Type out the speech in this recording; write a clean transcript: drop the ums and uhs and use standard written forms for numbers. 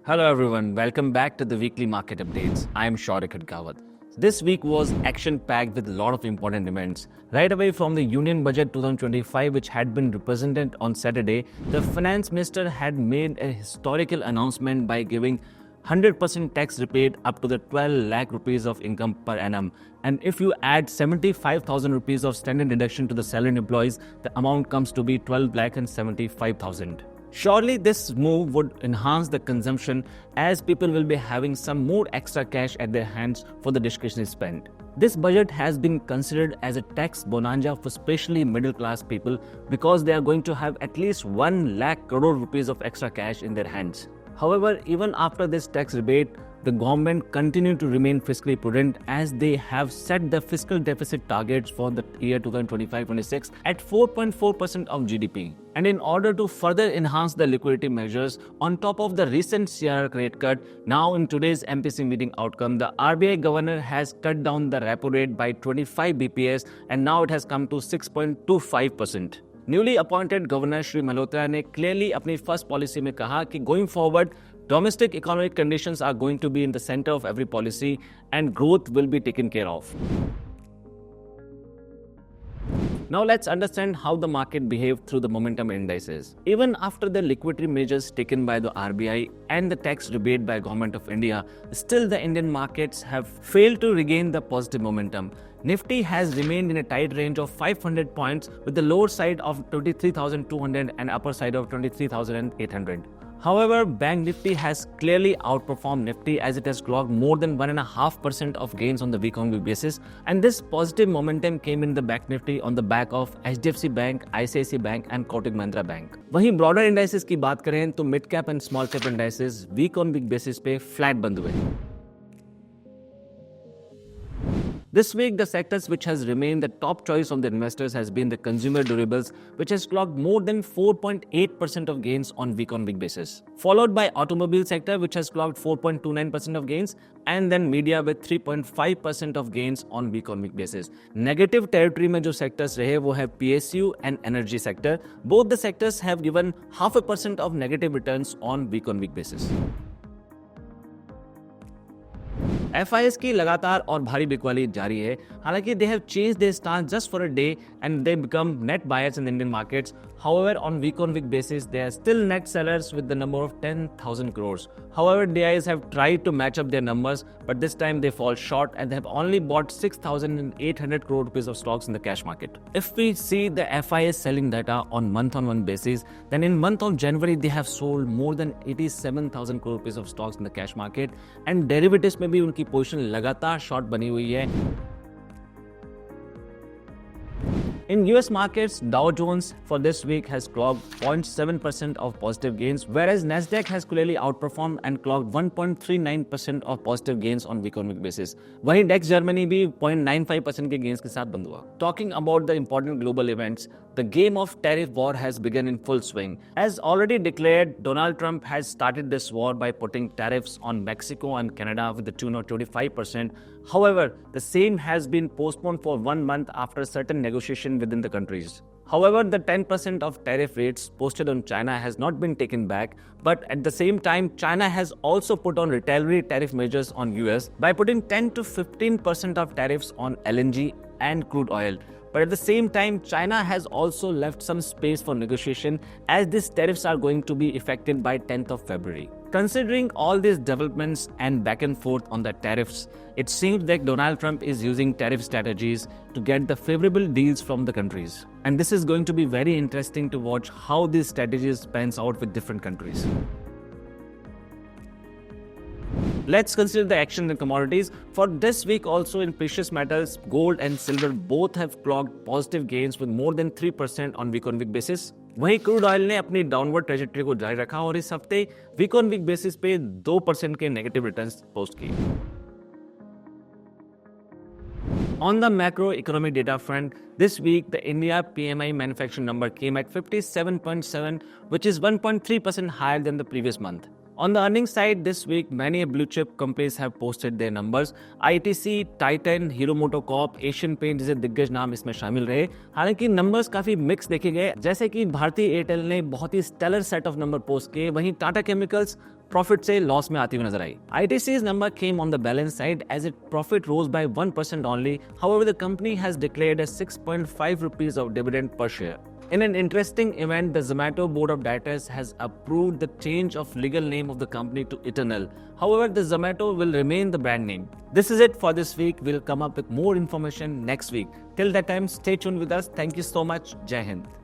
Hello everyone, welcome back to the weekly market updates. I am Shouraya Khadgawat. This week was action-packed with a lot of important events. Right away from the Union Budget 2025, which had been represented on Saturday, the Finance Minister had made a historical announcement by giving 100% tax rebate up to the 12 lakh rupees of income per annum. And if you add 75,000 rupees of standard deduction to the salaried employees, the amount comes to be 12 lakh and 75,000. Surely this move would enhance the consumption as people will be having some more extra cash at their hands for the discretionary spend. This budget has been considered as a tax bonanza for especially middle class people because they are going to have at least 1 lakh crore rupees of extra cash in their hands. However, even after this tax rebate, the government continued to remain fiscally prudent as they have set the fiscal deficit targets for the year 2025-26 at 4.4% of GDP. And in order to further enhance the liquidity measures, on top of the recent CRR rate cut, now in today's MPC meeting outcome, the RBI governor has cut down the repo rate by 25 BPS and now it has come to 6.25%. Newly appointed Governor Shri Malhotra ने clearly अपनी first policy में कहा कि going forward, domestic economic conditions are going to be in the center of every policy and growth will be taken care of. Now let's understand how the market behaved through the momentum indices. Even after the liquidity measures taken by the RBI and the tax rebate by Government of India, still the Indian markets have failed to regain the positive momentum. Nifty has remained in a tight range of 500 points with the lower side of 23,200 and upper side of 23,800. However, Bank Nifty has clearly outperformed Nifty as it has clocked more than 1.5% of gains on the week-on-week basis, and this positive momentum came in the Bank Nifty on the back of HDFC Bank, ICICI Bank and Kotak Mahindra Bank. वहीं broader indices की बात करें तो mid cap and small cap indices week-on-week basis पे flat बंद हुए. This week, the sectors which has remained the top choice of the investors has been the consumer durables, which has clocked more than 4.8% of gains on week-on-week basis. Followed by automobile sector, which has clocked 4.29% of gains, and then media with 3.5% of gains on week-on-week basis. Negative territory में जो sectors रहे वो है PSU and energy sector. Both the sectors have given 0.5% of negative returns on week-on-week basis. FIS की लगातार और भारी बिकवाली जारी है. हालांकि they have changed their stance just for a day and they become net buyers in the Indian markets. However, on week-on-week basis, they are still net sellers with the number of 10,000 crores. However, DIs have tried to match up their numbers, but this time they fall short and they have only bought 6,800 crore rupees of stocks in the cash market. If we see the FIS selling data on month-on-month basis, then in month of January, they have sold more than 87,000 crore rupees of stocks in the cash market and derivatives में भी उनकी position लगातार short बनी हुई है. In US markets, Dow Jones for this week has clocked 0.7% of positive gains, whereas Nasdaq has clearly outperformed and clocked 1.39% of positive gains on week-on-week basis. वहीं Dex Germany भी 0.95% के gains के साथ बंद हुआ. Talking about the important global events, the game of tariff war has begun in full swing. As already declared, Donald Trump has started this war by putting tariffs on Mexico and Canada with the tune of 25%. However, the same has been postponed for 1 month after certain negotiation within the countries. However, the 10% of tariff rates posted on China has not been taken back, but at the same time, China has also put on retaliatory tariff measures on US by putting 10 to 15% of tariffs on LNG and crude oil. But at the same time, China has also left some space for negotiation as these tariffs are going to be effective by 10th of February. Considering all these developments and back and forth on the tariffs, it seems that Donald Trump is using tariff strategies to get the favorable deals from the countries. And this is going to be very interesting to watch how these strategies pans out with different countries. Let's consider the action in commodities. For this week also in precious metals, gold and silver both have clocked positive gains with more than 3% on week-on-week basis. वहीं crude oil ने अपनी downward trajectory को जारी रखा और इस हफ्ते week on week basis पे 2% के नेगेटिव रिटर्न्स पोस्ट किए. On the macroeconomic data front, this week the India PMI manufacturing number came at 57.7, which is 1.3% higher than the previous month. On the earnings side this week, many blue chip companies have posted their numbers. ITC, Titan, Hero MotoCorp, Asian Paint जैसे दिग्गज नाम इसमें शामिल रहे। हालांकि numbers काफी mix देखे गए, जैसे कि भारतीय एयरटेल ने बहुत ही stellar set of numbers post किए, वहीं टाटा केमिकल्स प्रॉफिट से लॉस में आती हुई नजर आई। ITC's number came on the balance side as its profit rose by 1% only. However, the company has declared a 6.5 rupees of dividend per share. In an interesting event, the Zomato board of directors has approved the change of legal name of the company to Eternal. However, the Zomato will remain the brand name. This is it for this week. We'll come up with more information next week. Till that time, stay tuned with us. Thank you so much. Jai Hind.